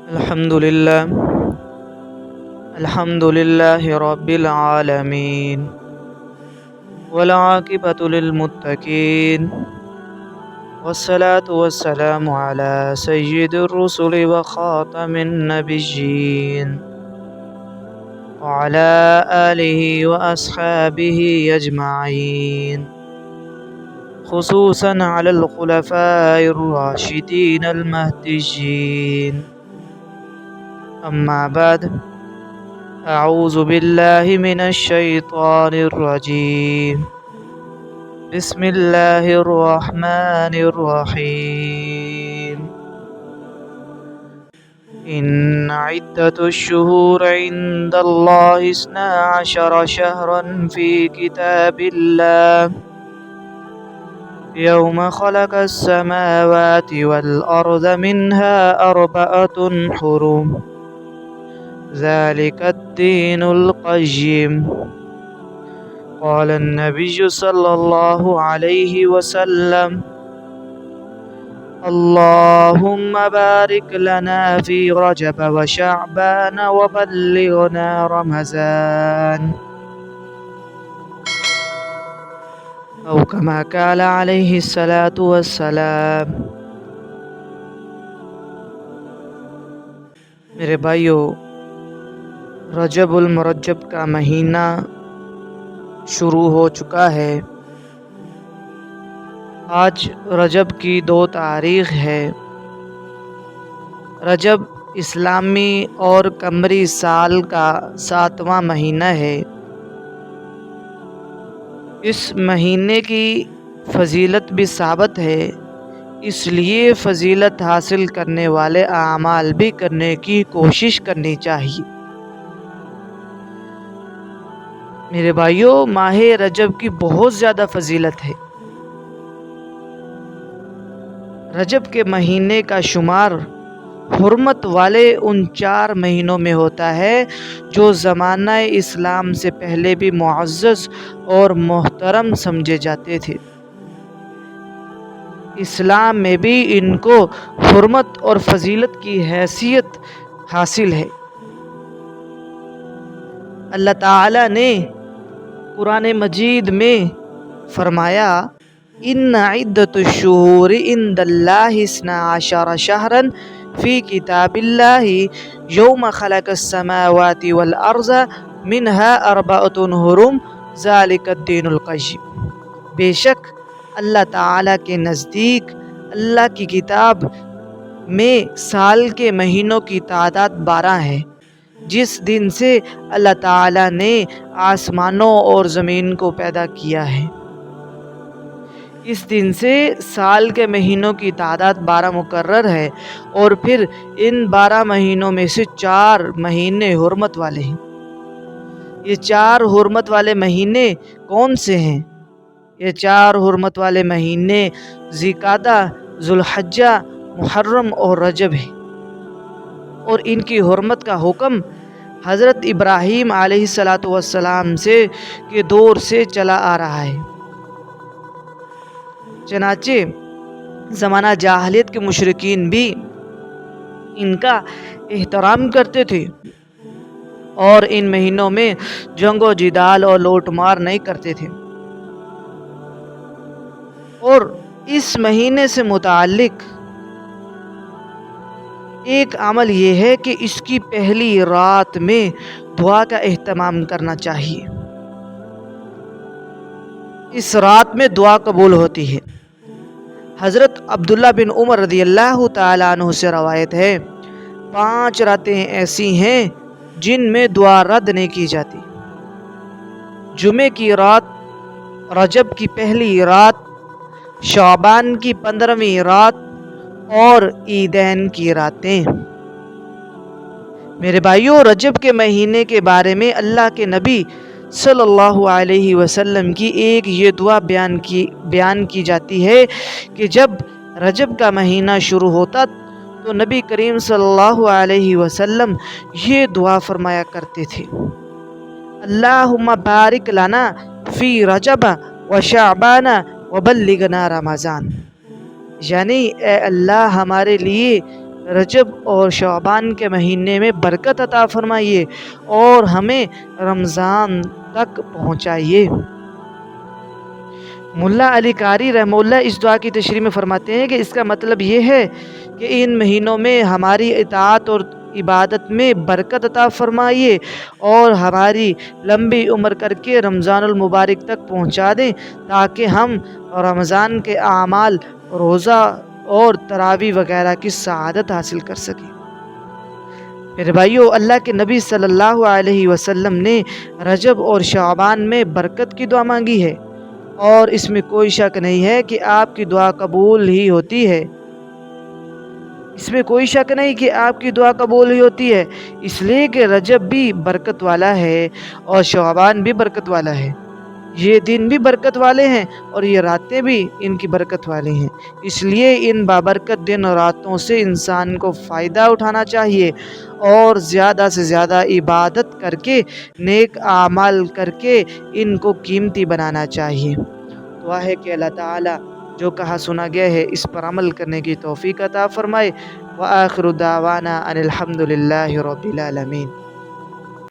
الحمد لله الحمد لله رب العالمين والعاقبة للمتقين والصلاة والسلام على سيد الرسل وخاتم النبيين وعلى آله وأصحابه أجمعين، خصوصا على الخلفاء الراشدين المهديين. أما بعد، أعوذ بالله من الشيطان الرجيم. بسم الله الرحمن الرحيم. إن عدة الشهور عند الله 12 شهرا في كتاب الله يوم خلق السماوات والأرض منها 4 حرم ذلك الدين القيم. قال النبي صلى الله عليه وسلم: اللهم بارك لنا في رجب وشعبان وبلغنا رمضان، أو كما قال عليه الصلاة والسلام۔ میرے بھائیو، رجب المرجب کا مہینہ شروع ہو چکا ہے۔ آج رجب کی 2 تاریخ ہے۔ رجب اسلامی اور قمری سال کا 7واں مہینہ ہے۔ اس مہینے کی فضیلت بھی ثابت ہے، اس لیے فضیلت حاصل کرنے والے اعمال بھی کرنے کی کوشش کرنی چاہیے۔ میرے بھائیوں، ماہ رجب کی بہت زیادہ فضیلت ہے۔ رجب کے مہینے کا شمار حرمت والے ان 4 مہینوں میں ہوتا ہے جو زمانہ اسلام سے پہلے بھی معزز اور محترم سمجھے جاتے تھے۔ اسلام میں بھی ان کو حرمت اور فضیلت کی حیثیت حاصل ہے۔ اللہ تعالی نے قرآن مجید میں فرمایا: ان عدت الشہور عند اللہ 12 شہرا فی کتاب اللہ یوم خلق السماوات والارض منها 4 حرم ذالک الدین القیم۔ بے شک اللہ تعالی کے نزدیک اللہ کی کتاب میں سال کے مہینوں کی تعداد 12 ہے، جس دن سے اللہ تعالی نے آسمانوں اور زمین کو پیدا کیا ہے۔ اس دن سے سال کے مہینوں کی تعداد 12 مقرر ہے، اور پھر ان 12 مہینوں میں سے 4 مہینے حرمت والے ہیں۔ یہ 4 حرمت والے مہینے کون سے ہیں؟ یہ 4 حرمت والے مہینے ذوالقعدہ، ذوالحجہ، محرم اور رجب ہیں، اور ان کی حرمت کا حکم حضرت ابراہیم علیہ السلام کے دور سے چلا آ رہا ہے۔ چنانچہ زمانہ جاہلیت کے مشرکین بھی ان کا احترام کرتے تھے، اور ان مہینوں میں جنگ و جدال اور لوٹ مار نہیں کرتے تھے۔ اور اس مہینے سے متعلق ایک عمل یہ ہے کہ اس کی پہلی رات میں دعا کا اہتمام کرنا چاہیے۔ اس رات میں دعا قبول ہوتی ہے۔ حضرت عبداللہ بن عمر رضی اللہ تعالیٰ عنہ سے روایت ہے: 5 راتیں ایسی ہیں جن میں دعا رد نہیں کی جاتی: جمعے کی رات، رجب کی پہلی رات، شعبان کی 15ویں رات اور عیدین کی راتیں۔ میرے بھائیوں، رجب کے مہینے کے بارے میں اللہ کے نبی صلی اللہ علیہ وسلم کی ایک یہ دعا بیان کی جاتی ہے کہ جب رجب کا مہینہ شروع ہوتا تو نبی کریم صلی اللہ علیہ وسلم یہ دعا فرمایا کرتے تھے: اللہم بارک لنا فی رجب و شعبان و بلغنا رمضان۔ یعنی اے اللہ، ہمارے لیے رجب اور شعبان کے مہینے میں برکت عطا فرمائیے اور ہمیں رمضان تک پہنچائیے۔ ملا علی قاری رحمہ اللہ اس دعا کی تشریح میں فرماتے ہیں کہ اس کا مطلب یہ ہے کہ ان مہینوں میں ہماری اطاعت اور عبادت میں برکت عطا فرمائیے اور ہماری لمبی عمر کر کے رمضان المبارک تک پہنچا دیں، تاکہ ہم رمضان کے اعمال، روزہ اور تراویح وغیرہ کی سعادت حاصل کر سکیں۔ میرے بھائیو، اللہ کے نبی صلی اللہ علیہ وسلم نے رجب اور شعبان میں برکت کی دعا مانگی ہے، اور اس میں کوئی شک نہیں ہے کہ آپ کی دعا قبول ہی ہوتی ہے۔ اس لیے کہ رجب بھی برکت والا ہے اور شعبان بھی برکت والا ہے۔ یہ دن بھی برکت والے ہیں اور یہ راتیں بھی ان کی برکت والی ہیں۔ اس لیے ان بابرکت دن اور راتوں سے انسان کو فائدہ اٹھانا چاہیے اور زیادہ سے زیادہ عبادت کر کے، نیک اعمال کر کے ان کو قیمتی بنانا چاہیے۔ دعا ہے کہ اللہ تعالیٰ جو کہا سنا گیا ہے اس پر عمل کرنے کی توفیق عطا فرمائے۔ وآخر دعوانا ان الحمد للہ رب العالمین۔